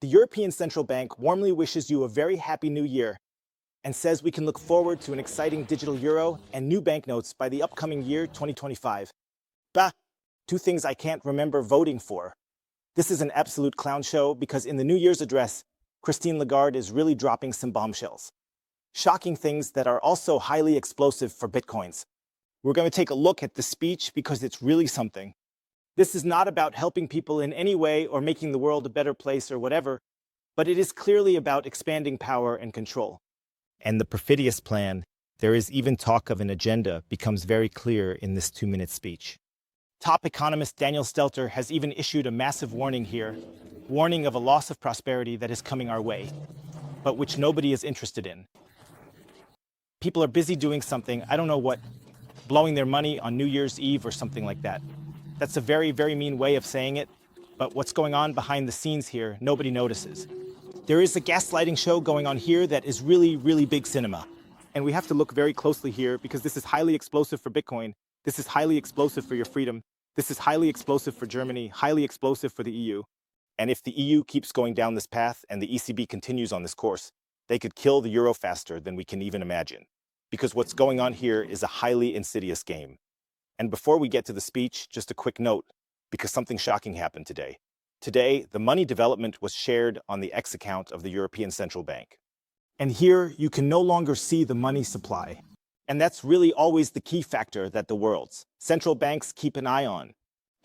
The European Central Bank warmly wishes you a very happy new year and says we can look forward to an exciting digital euro and new banknotes by the upcoming year 2025. Bah! Two things I can't remember voting for. This is an absolute clown show because in the New Year's address, Christine Lagarde is really dropping some bombshells. Shocking things that are also highly explosive for Bitcoins. We're going to take a look at the speech because it's really something. This is not about helping people in any way or making the world a better place or whatever, but it is clearly about expanding power and control. And the perfidious plan, there is even talk of an agenda, becomes very clear in this 2-minute speech. Top economist Daniel Stelter has even issued a massive warning here, warning of a loss of prosperity that is coming our way, but which nobody is interested in. People are busy doing something, I don't know what, blowing their money on New Year's Eve or something like that. That's a very, very mean way of saying it, but what's going on behind the scenes here, nobody notices. There is a gaslighting show going on here that is really, really big cinema. And we have to look very closely here because this is highly explosive for Bitcoin. This is highly explosive for your freedom. This is highly explosive for Germany, highly explosive for the EU. And if the EU keeps going down this path and the ECB continues on this course, they could kill the euro faster than we can even imagine. Because what's going on here is a highly insidious game. And before we get to the speech, just a quick note, because something shocking happened today. Today, the money development was shared on the X account of the European Central Bank. And here, you can no longer see the money supply. And that's really always the key factor that the world's central banks keep an eye on.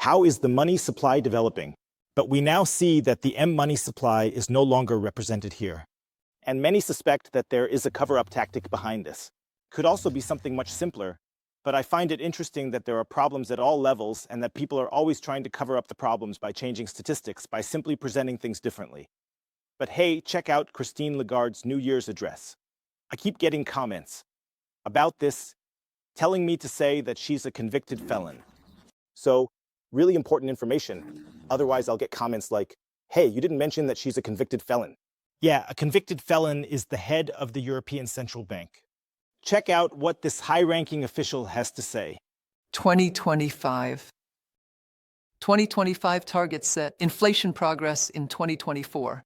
How is the money supply developing? But we now see that the money supply is no longer represented here. And many suspect that there is a cover-up tactic behind this. Could also be something much simpler, but I find it interesting that there are problems at all levels and that people are always trying to cover up the problems by changing statistics, by simply presenting things differently. But hey, check out Christine Lagarde's New Year's address. I keep getting comments about this, telling me to say that she's a convicted felon. So, really important information. Otherwise, I'll get comments like, hey, you didn't mention that she's a convicted felon. Yeah, a convicted felon is the head of the European Central Bank. Check out what this high-ranking official has to say. 2025 target set, inflation progress in 2024.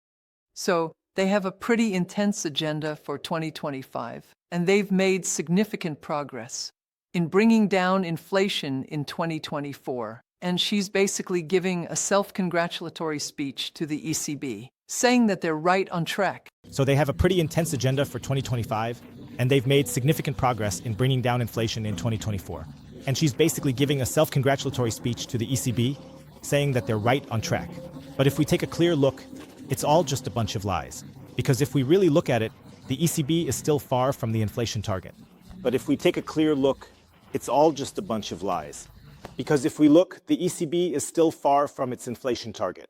So they have a pretty intense agenda for 2025, and they've made significant progress in bringing down inflation in 2024. And she's basically giving a self-congratulatory speech to the ECB, saying that they're right on track. So they have a pretty intense agenda for 2025, and they've made significant progress in bringing down inflation in 2024. And she's basically giving a self-congratulatory speech to the ECB, saying that they're right on track. But if we take a clear look, it's all just a bunch of lies. Because if we really look at it, the ECB is still far from the inflation target. But if we take a clear look, it's all just a bunch of lies. Because if we look, the ECB is still far from its inflation target.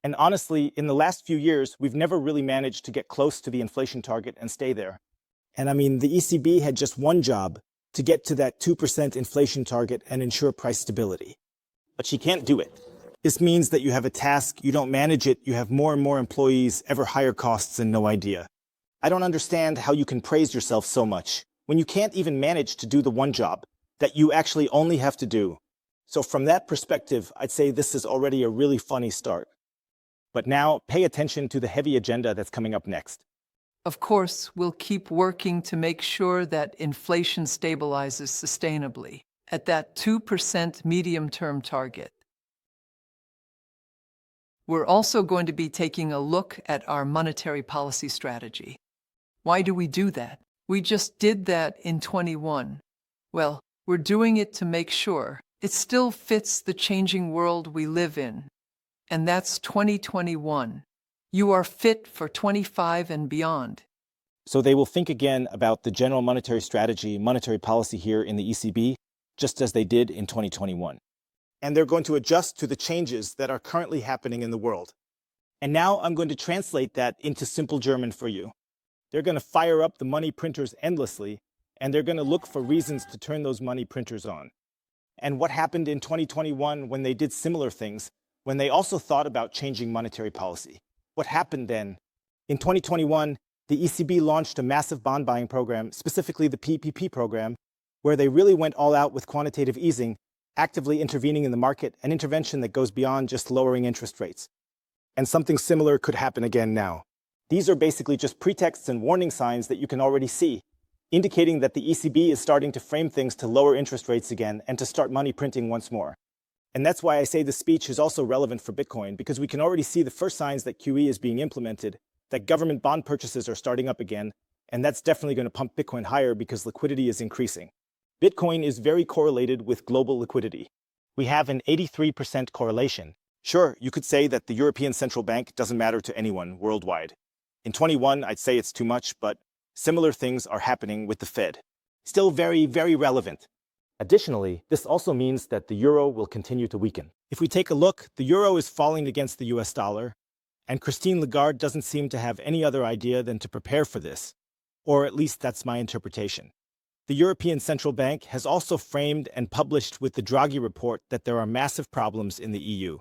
And honestly, in the last few years, we've never really managed to get close to the inflation target and stay there. And I mean, the ECB had just one job, to get to that 2% inflation target and ensure price stability. But she can't do it. This means that you have a task, you don't manage it, you have more and more employees, ever higher costs, and no idea. I don't understand how you can praise yourself so much when you can't even manage to do the one job that you actually only have to do. So from that perspective, I'd say this is already a really funny start. But now, pay attention to the heavy agenda that's coming up next. Of course, we'll keep working to make sure that inflation stabilizes sustainably at that 2% medium-term target. We're also going to be taking a look at our monetary policy strategy. Why do we do that? We just did that in 21. Well, we're doing it to make sure it still fits the changing world we live in. And that's 2021. You are fit for 25 and beyond. So they will think again about the general monetary strategy, monetary policy here in the ECB, just as they did in 2021. And they're going to adjust to the changes that are currently happening in the world. And now I'm going to translate that into simple German for you. They're going to fire up the money printers endlessly, and they're going to look for reasons to turn those money printers on. And what happened in 2021 when they did similar things, when they also thought about changing monetary policy? What happened then? In 2021, the ECB launched a massive bond buying program, specifically the PPP program, where they really went all out with quantitative easing, actively intervening in the market, an intervention that goes beyond just lowering interest rates. And something similar could happen again now. These are basically just pretexts and warning signs that you can already see, indicating that the ECB is starting to frame things to lower interest rates again and to start money printing once more. And that's why I say the speech is also relevant for Bitcoin, because we can already see the first signs that QE is being implemented, that government bond purchases are starting up again, and that's definitely going to pump Bitcoin higher because liquidity is increasing. Bitcoin is very correlated with global liquidity. We have an 83% correlation. Sure, you could say that the European Central Bank doesn't matter to anyone worldwide. In 21, I'd say it's too much, but similar things are happening with the Fed. Still very, very relevant. Additionally, this also means that the euro will continue to weaken. If we take a look, the euro is falling against the US dollar, and Christine Lagarde doesn't seem to have any other idea than to prepare for this, or at least that's my interpretation. The European Central Bank has also framed and published with the Draghi report that there are massive problems in the EU.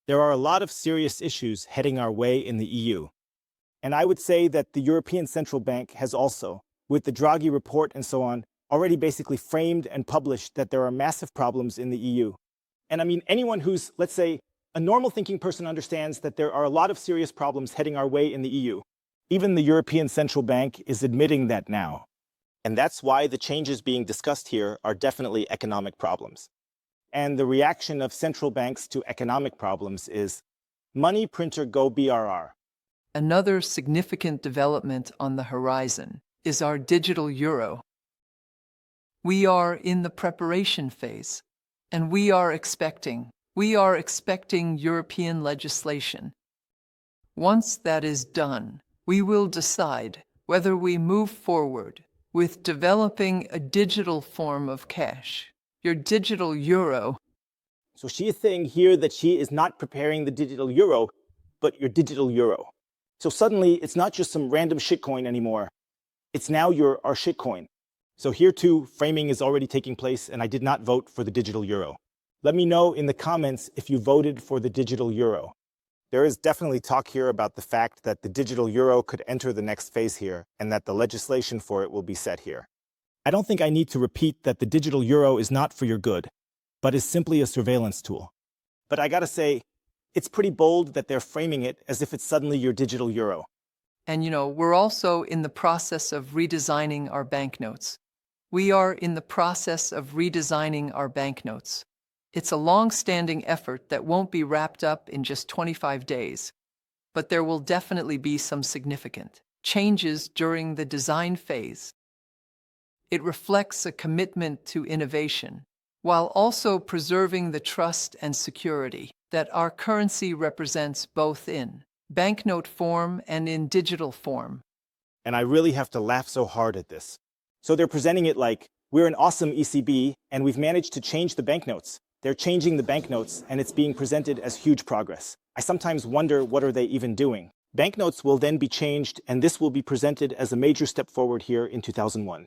There are a lot of serious issues heading our way in the EU. And I would say that the European Central Bank has also, with the Draghi report and so on, already basically framed and published that there are massive problems in the EU. And I mean, anyone who's, let's say, a normal thinking person understands that there are a lot of serious problems heading our way in the EU. Even the European Central Bank is admitting that now. And that's why the changes being discussed here are definitely economic problems. And the reaction of central banks to economic problems is money printer go BRR. Another significant development on the horizon is our digital euro. We are in the preparation phase, and we are expecting European legislation. Once that is done, we will decide whether we move forward with developing a digital form of cash, your digital euro. So she is saying here that she is not preparing the digital euro, but your digital euro. So suddenly, it's not just some random shitcoin anymore. It's now our shitcoin. So here too, framing is already taking place, and I did not vote for the digital euro. Let me know in the comments if you voted for the digital euro. There is definitely talk here about the fact that the digital euro could enter the next phase here, and that the legislation for it will be set here. I don't think I need to repeat that the digital euro is not for your good, but is simply a surveillance tool. But I gotta say, it's pretty bold that they're framing it as if it's suddenly your digital euro. And we're also in the process of redesigning our banknotes. We are in the process of redesigning our banknotes. It's a long-standing effort that won't be wrapped up in just 25 days, but there will definitely be some significant changes during the design phase. It reflects a commitment to innovation, while also preserving the trust and security that our currency represents both in banknote form and in digital form. And I really have to laugh so hard at this. So they're presenting it like, we're an awesome ECB, and we've managed to change the banknotes. They're changing the banknotes, and it's being presented as huge progress. I sometimes wonder, what are they even doing? Banknotes will then be changed, and this will be presented as a major step forward here in 2001.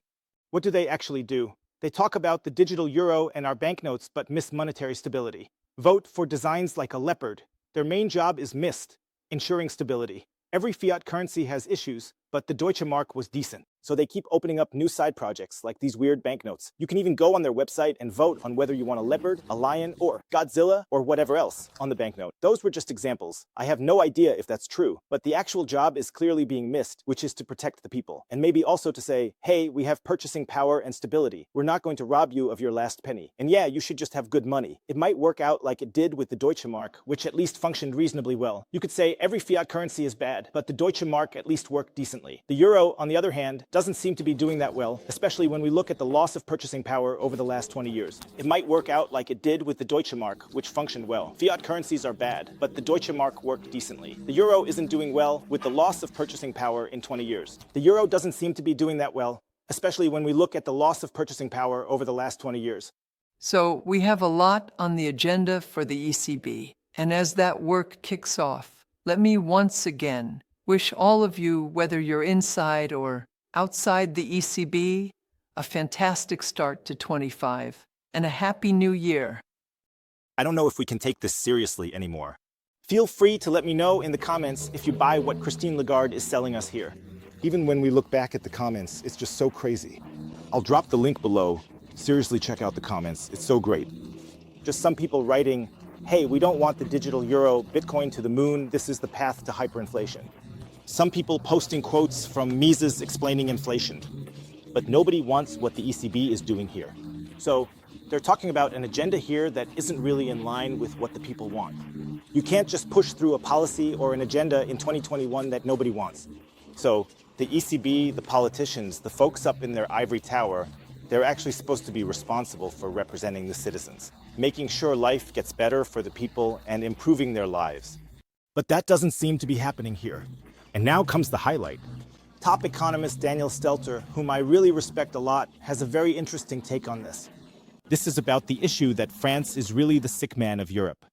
What do they actually do? They talk about the digital euro and our banknotes, but miss monetary stability. Vote for designs like a leopard. Their main job is missed, ensuring stability. Every fiat currency has issues, but the Deutsche Mark was decent. So they keep opening up new side projects like these weird banknotes. You can even go on their website and vote on whether you want a leopard, a lion, or Godzilla, or whatever else on the banknote. Those were just examples. I have no idea if that's true, but the actual job is clearly being missed, which is to protect the people. And maybe also to say, hey, we have purchasing power and stability. We're not going to rob you of your last penny. And yeah, you should just have good money. It might work out like it did with the Deutsche Mark, which at least functioned reasonably well. You could say every fiat currency is bad, but the Deutsche Mark at least worked decently. The euro, on the other hand, doesn't seem to be doing that well, especially when we look at the loss of purchasing power over the last 20 years. It might work out like it did with the Deutsche Mark, which functioned well. Fiat currencies are bad, but the Deutsche Mark worked decently. The euro isn't doing well with the loss of purchasing power in 20 years. The euro doesn't seem to be doing that well, especially when we look at the loss of purchasing power over the last 20 years. So we have a lot on the agenda for the ECB, and as that work kicks off, let me once again wish all of you, whether you're inside or outside the ECB, a fantastic start to 25 and a happy new year. I don't know if we can take this seriously anymore. Feel free to let me know in the comments if you buy what Christine Lagarde is selling us here. Even when we look back at the comments, it's just so crazy. I'll drop the link below. Seriously, check out the comments. It's so great. Just some people writing, hey, we don't want the digital euro, Bitcoin to the moon, this is the path to hyperinflation. Some people posting quotes from Mises explaining inflation. But nobody wants what the ECB is doing here. So they're talking about an agenda here that isn't really in line with what the people want. You can't just push through a policy or an agenda in 2021 that nobody wants. So the ECB, the politicians, the folks up in their ivory tower, they're actually supposed to be responsible for representing the citizens, making sure life gets better for the people and improving their lives. But that doesn't seem to be happening here. And now comes the highlight. Top economist Daniel Stelter, whom I really respect a lot, has a very interesting take on this. This is about the issue that France is really the sick man of Europe.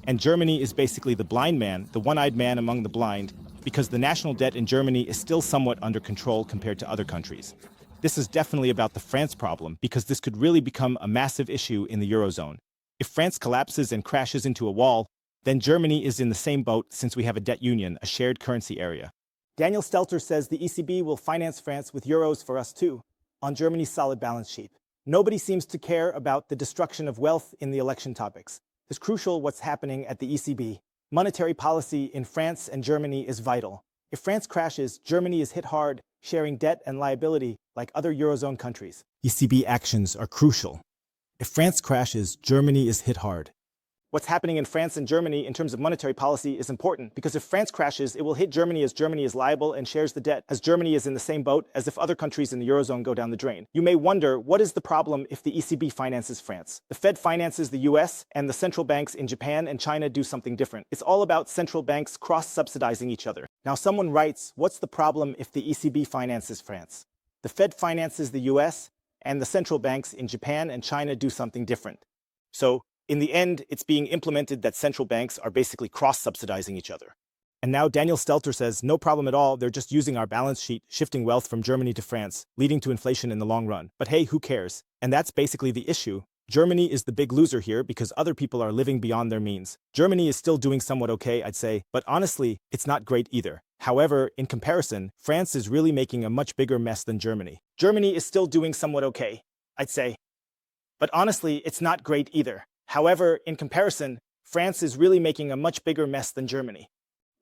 And Germany is basically the blind man, the one-eyed man among the blind, because the national debt in Germany is still somewhat under control compared to other countries. This is definitely about the France problem, because this could really become a massive issue in the Eurozone. If France collapses and crashes into a wall, then Germany is in the same boat since we have a debt union, a shared currency area. Daniel Stelter says the ECB will finance France with euros for us too, on Germany's solid balance sheet. Nobody seems to care about the destruction of wealth in the election topics. It's crucial what's happening at the ECB. Monetary policy in France and Germany is vital. If France crashes, Germany is hit hard, sharing debt and liability like other Eurozone countries. ECB actions are crucial. If France crashes, Germany is hit hard. What's happening in France and Germany in terms of monetary policy is important because if France crashes, it will hit Germany as Germany is liable and shares the debt, as Germany is in the same boat as if other countries in the Eurozone go down the drain. You may wonder, what is the problem if the ECB finances France? The Fed finances the US, and the central banks in Japan and China do something different. It's all about central banks cross-subsidizing each other. Now someone writes, what's the problem if the ECB finances France? The Fed finances the US, and the central banks in Japan and China do something different. So, in the end, it's being implemented that central banks are basically cross-subsidizing each other. And now Daniel Stelter says, no problem at all, they're just using our balance sheet, shifting wealth from Germany to France, leading to inflation in the long run. But hey, who cares? And that's basically the issue. Germany is the big loser here because other people are living beyond their means. Germany is still doing somewhat okay, I'd say, but honestly, it's not great either. However, in comparison, France is really making a much bigger mess than Germany. Germany is still doing somewhat okay, I'd say. But honestly, it's not great either. However, in comparison, France is really making a much bigger mess than Germany.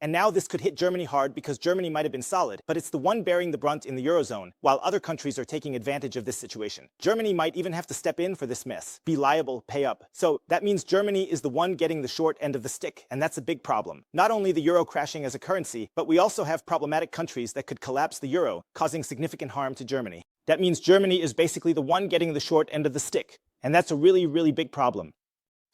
And now this could hit Germany hard because Germany might have been solid, but it's the one bearing the brunt in the Eurozone, while other countries are taking advantage of this situation. Germany might even have to step in for this mess, be liable, pay up. So that means Germany is the one getting the short end of the stick, and that's a big problem. Not only the euro crashing as a currency, but we also have problematic countries that could collapse the euro, causing significant harm to Germany. That means Germany is basically the one getting the short end of the stick, and that's a really, really big problem.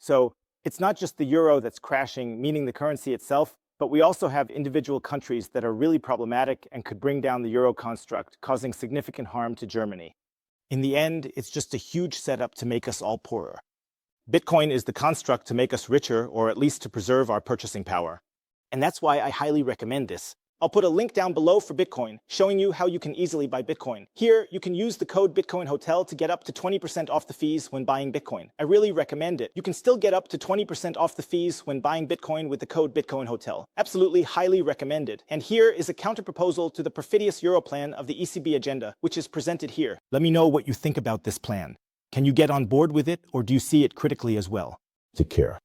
So it's not just the euro that's crashing, meaning the currency itself, but we also have individual countries that are really problematic and could bring down the euro construct, causing significant harm to Germany. In the end, it's just a huge setup to make us all poorer. Bitcoin is the construct to make us richer, or at least to preserve our purchasing power. And that's why I highly recommend this. I'll put a link down below for Bitcoin, showing you how you can easily buy Bitcoin. Here, you can use the code Bitcoin Hotel to get up to 20% off the fees when buying Bitcoin. I really recommend it. You can still get up to 20% off the fees when buying Bitcoin with the code Bitcoin Hotel. Absolutely highly recommended. And here is a counterproposal to the perfidious Euro plan of the ECB agenda, which is presented here. Let me know what you think about this plan. Can you get on board with it, or do you see it critically as well? Take care.